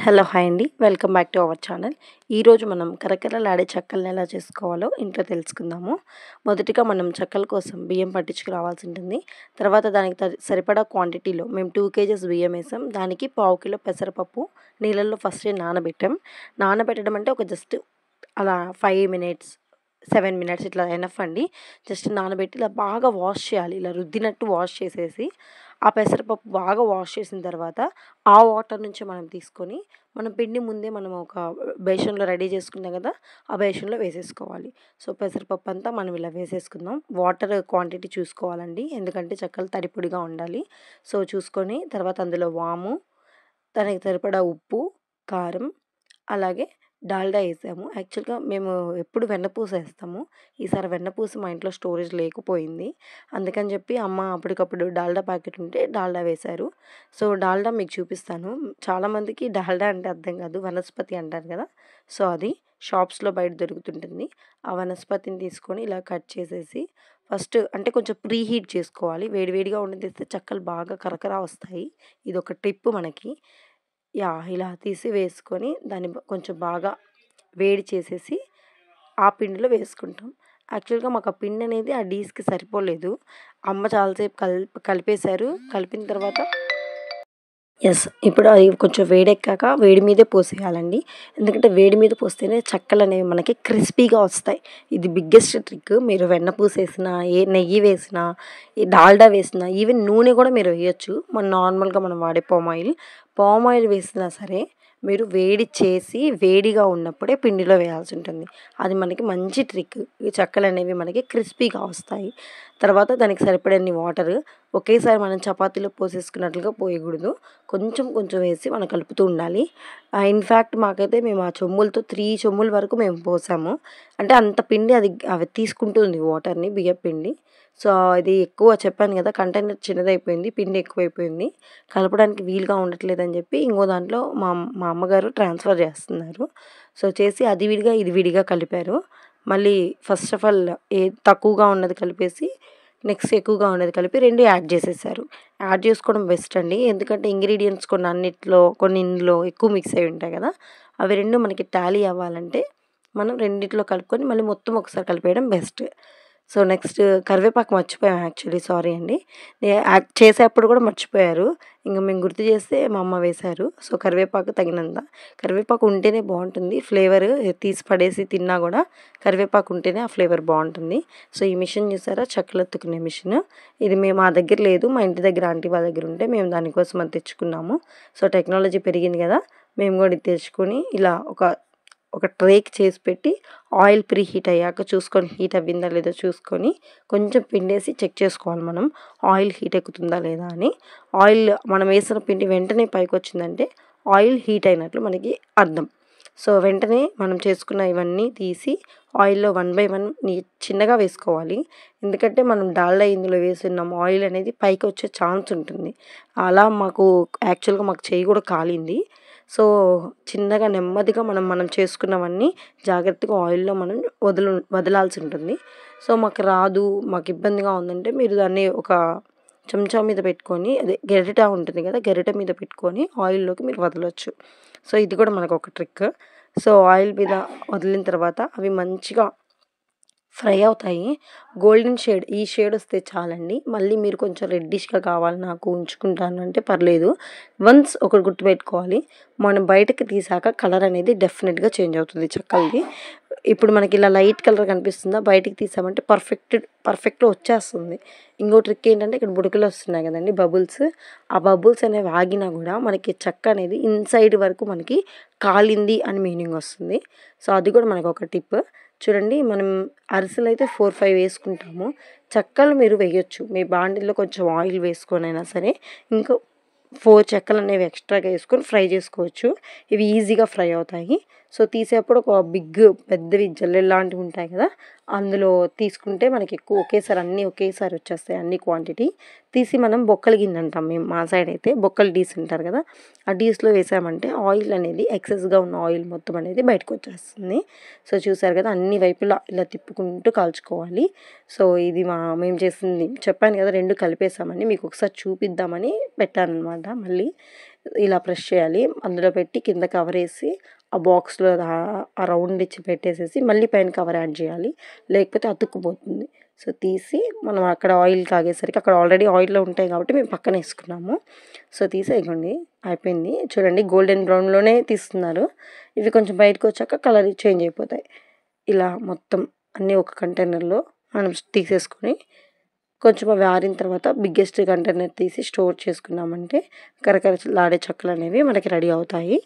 Hello hi అండి. Welcome back to our channel. ఈరోజు మనం కరకరలాడే చెక్కలను ఎలా చేసుకోవాలో ఇంట్లో తెలుసుకుందాము. మొదటిగా మనం చెక్కల కోసం బియ్యం పట్టించుకురావాల్సి ఉంటుంది. తర్వాత దానికి సరిపడా క్వాంటిటీలో మేము 2 కేజెస్ బియ్యం వేసాం. దానికి పావు కిలో పెసరపప్పు నీళ్ళల్లో ఫస్టే నానబెట్టాం. నానబెట్టడం అంటే ఒక జస్ట్ అలా 5 మినిట్స్ 7 మినిట్స్ ఇట్లా ఎనఫ్ అండి. జస్ట్ నానబెట్టి ఇలా బాగా వాష్ చేయాలి. ఇలా రుద్దినట్టు వాష్ చేసేసి ఆ పెసరపప్పు బాగా వాష్ చేసిన తర్వాత ఆ వాటర్ నుంచి మనం తీసుకొని మనం పిండి ముందే మనం ఒక బేషన్లో రెడీ చేసుకున్నాం కదా, ఆ బేషన్లో వేసేసుకోవాలి. సో పెసరపప్పు అంతా మనం ఇలా వేసేసుకుందాం. వాటర్ క్వాంటిటీ చూసుకోవాలండి, ఎందుకంటే చెక్కలు తడిపొడిగా ఉండాలి. సో చూసుకొని తర్వాత అందులో వాము, దానికి సరిపడా ఉప్పు, కారం, అలాగే డాల్డా వేసాము. యాక్చువల్గా మేము ఎప్పుడు వెన్నపూస వేస్తాము. ఈసారి వెన్నపూస మా ఇంట్లో స్టోరేజ్ లేకపోయింది. అందుకని చెప్పి అమ్మ అప్పటికప్పుడు డాల్డా ప్యాకెట్ ఉంటే డాల్డా వేశారు. సో డాల్డా మీకు చూపిస్తాను. చాలామందికి డాల్డా అంటే అర్థం కాదు, వనస్పతి అంటారు కదా. సో అది షాప్స్లో బయట దొరుకుతుంటుంది. ఆ వనస్పతిని తీసుకొని ఇలా కట్ చేసేసి ఫస్ట్ అంటే కొంచెం ప్రీ హీట్ చేసుకోవాలి. వేడివేడిగా ఉండేస్తే చెక్కలు బాగా కరకరా వస్తాయి. ఇది ఒక టిప్ మనకి. ఇలా తీసి వేసుకొని దాన్ని కొంచెం బాగా వేడి చేసేసి ఆ పిండిలో వేసుకుంటాం. యాక్చువల్గా మాకు ఆ పిండి అనేది ఆ డీస్కి సరిపోలేదు. అమ్మ చాలాసేపు కలిపేశారు. కలిపిన తర్వాత ఇప్పుడు అది కొంచెం వేడెక్కాక వేడి మీదే పోసేయాలండి. ఎందుకంటే వేడి మీద పోస్తేనే చెక్కలు అనేవి మనకి క్రిస్పీగా వస్తాయి. ఇది బిగ్గెస్ట్ ట్రిక్. మీరు వెన్నపూస వేసినా, నెయ్యి వేసినా, ఈ డాల్డా వేసినా, ఈవెన్ నూనె కూడా మీరు వేయొచ్చు. నార్మల్గా మనం వాడే పామ్ ఆయిల్ వేసినా సరే మీరు వేడి చేసి వేడిగా ఉన్నప్పుడే పిండిలో వేయాల్సి ఉంటుంది. అది మనకి మంచి ట్రిక్. ఈ చెక్కలు అనేవి మనకి క్రిస్పీగా వస్తాయి. తర్వాత దానికి సరిపడన్ని వాటర్ ఒకేసారి మనం చపాతీలో పోసేసుకున్నట్లుగా పోయకూడదు. కొంచెం కొంచెం వేసి మనం కలుపుతూ ఉండాలి. ఇన్ఫ్యాక్ట్ మాకైతే మేము ఆ చెమ్ములతో 3 చెమ్ముల వరకు మేము పోసాము. అంటే అంత పిండి అవి తీసుకుంటుంది వాటర్ని, బియ్యం పిండి. సో అది ఎక్కువ చెప్పాను కదా, కంటైనర్ చిన్నదైపోయింది, పిండి ఎక్కువైపోయింది, కలపడానికి వీలుగా ఉండట్లేదని చెప్పి ఇంకో దాంట్లో మా అమ్మగారు ట్రాన్స్ఫర్ చేస్తున్నారు. సో చేసి అది విడిగా ఇది విడిగా కలిపారు. మళ్ళీ ఫస్ట్ ఆఫ్ ఆల్ తక్కువగా ఉన్నది కలిపేసి నెక్స్ట్ ఎక్కువగా ఉన్నది కలిపి 2 యాడ్ చేసేసారు. యాడ్ చేసుకోవడం బెస్ట్ అండి. ఎందుకంటే ఇంగ్రీడియంట్స్ కొన్ని ఇందులో ఎక్కువ మిక్స్ అయి ఉంటాయి కదా, అవి 2 మనకి టాలీ అవ్వాలంటే మనం రెండిట్లో కలుపుకొని మళ్ళీ మొత్తం ఒకసారి కలిపేయడం బెస్ట్. సో నెక్స్ట్ కరివేపాకు మర్చిపోయాం, యాక్చువల్లీ సారీ అండి. చేసేటప్పుడు కూడా మర్చిపోయారు. ఇంక మేము గుర్తు చేస్తే మా అమ్మ వేశారు. సో కరివేపాకు తగినంత. కరివేపాకు ఉంటేనే బాగుంటుంది ఫ్లేవర్. తీసి పడేసి తిన్నా కూడా కరివేపాకు ఉంటేనే ఆ ఫ్లేవర్ బాగుంటుంది. సో ఈ మిషన్ చూసారా, చెక్కలు ఎత్తుకునే మిషన్. ఇది మా దగ్గర లేదు, మా ఇంటి దగ్గర ఆంటీ వాళ్ళ దగ్గర ఉంటే మేము దానికోసం అది తెచ్చుకున్నాము. సో టెక్నాలజీ పెరిగింది కదా, మేము కూడా ఇది తెచ్చుకొని ఇలా ఒక ట్రేకి చేసి పెట్టి ఆయిల్ ప్రీ హీట్ అయ్యాక చూసుకొని, హీట్ అవ్విందా లేదో చూసుకొని కొంచెం పిండేసి చెక్ చేసుకోవాలి మనం, ఆయిల్ హీట్ ఎక్కుతుందా లేదా అని. ఆయిల్ మనం వేసిన పిండి వెంటనే పైకి వచ్చిందంటే ఆయిల్ హీట్ అయినట్లు మనకి అర్థం. సో వెంటనే మనం చేసుకున్న ఇవన్నీ తీసి ఆయిల్లో 1 బై 1 చిన్నగా వేసుకోవాలి. ఎందుకంటే మనం డాల్డా ఇందులో వేస్తున్నాం, ఆయిల్ అనేది పైకి వచ్చే ఛాన్స్ ఉంటుంది. అలా యాక్చువల్గా మాకు చేయి కూడా కాలింది. సో చిన్నగా నెమ్మదిగా మనం చేసుకున్నవన్నీ జాగ్రత్తగా ఆయిల్లో మనం వదలాల్సి ఉంటుంది. సో మాకు రాదు, మాకు ఇబ్బందిగా ఉందంటే మీరు దాన్ని ఒక చెంచా మీద పెట్టుకొని, అదే గరిటె ఉంటుంది కదా, గరిటె మీద పెట్టుకొని ఆయిల్లోకి మీరు వదలొచ్చు. సో ఇది కూడా మనకు ఒక ట్రిక్. సో ఆయిల్ మీద వదిలిన తర్వాత అవి మంచిగా ఫ్రై అవుతాయి. గోల్డెన్ షేడ్, ఈ షేడ్ వస్తే చాలండి. మళ్ళీ మీరు కొంచెం రెడ్డిష్గా కావాలి నాకు ఉంచుకుంటాను అంటే పర్లేదు. వన్స్ ఒకటి గుర్తుపెట్టుకోవాలి, మనం బయటకి తీసాక కలర్ అనేది డెఫినెట్గా చేంజ్ అవుతుంది చెక్కలది. ఇప్పుడు మనకి ఇలా లైట్ కలర్ కనిపిస్తుందా, బయటికి తీసామంటే పర్ఫెక్ట్గా వచ్చేస్తుంది. ఇంకో ట్రిక్ ఏంటంటే ఇక్కడ బుడకలు వస్తున్నాయి కదండి, బబుల్స్. ఆ బబుల్స్ అనేవి ఆగినా కూడా మనకి చెక్క అనేది ఇన్సైడ్ వరకు మనకి కాలింది అని మీనింగ్ వస్తుంది. సో అది కూడా మనకు ఒక టిప్. చూడండి, మనం అరిసెలు అయితే 4, 5 వేసుకుంటాము. చెక్కలు మీరు వేయొచ్చు, మీ బాండిల్లో కొంచెం ఆయిల్ వేసుకొని అయినా సరే ఇంకో 4 చెక్కలు అనేవి ఎక్స్ట్రాగా వేసుకొని ఫ్రై చేసుకోవచ్చు. ఇవి ఈజీగా ఫ్రై అవుతాయి. సో తీసేటప్పుడు ఒక పెద్దవి జల్లెలు లాంటివి ఉంటాయి కదా, అందులో తీసుకుంటే మనకి ఎక్కువ ఒకేసారి వచ్చేస్తాయి, అన్ని క్వాంటిటీ తీసి మనం బొక్కల గిన్నె అంటాం మేము, మా సైడ్ అయితే బొక్కలు డీస్ అంటారు కదా, ఆ డీస్లో వేసామంటే ఆయిల్ అనేది ఎక్సెస్గా ఉన్న ఆయిల్ మొత్తం అనేది బయటకు వచ్చేస్తుంది. సో చూసారు కదా, అన్ని వైపులా ఇలా తిప్పుకుంటూ కాల్చుకోవాలి. సో ఇది మేము చేసింది చెప్పాను కదా, 2 కలిపేసామని మీకు ఒకసారి చూపిద్దామని పెట్టాను అనమాట. మళ్ళీ ఇలా ప్రెస్ చేయాలి. అందులో పెట్టి కింద కవరేసి ఆ బాక్స్‌లో ఆ రౌండ్ ఇచ్చి పెట్టేసేసి మళ్ళీ పైన కవర్ యాడ్ చేయాలి. లేకపోతే అతుక్కుపోతుంది. సో, తీసి మనం అక్కడ ఆయిల్ కాగేసరికి అక్కడ ఆల్రెడీ ఆయిల్‌లో ఉంటాయి కాబట్టి మేము పక్కన వేసుకున్నాము. సో, తీసి ఇగోండి అయిపోయింది. చూడండి గోల్డెన్ బ్రౌన్‌లోనే తీస్తున్నారు. ఇవి కొంచెం బయటకొచ్చాక కలర్ చేంజ్ అయిపోతాయి. ఇలా మొత్తం అన్నీ ఒక కంటైనర్‌లో మనం తీసేసుకొని కొంచెం అవి ఆరిన తర్వాత బిగ్గెస్ట్ కంటైనర్ తీసి స్టోర్ చేసుకున్నామంటే కరకరలాడే చెక్కలనేవి మనకి రెడీ అవుతాయి.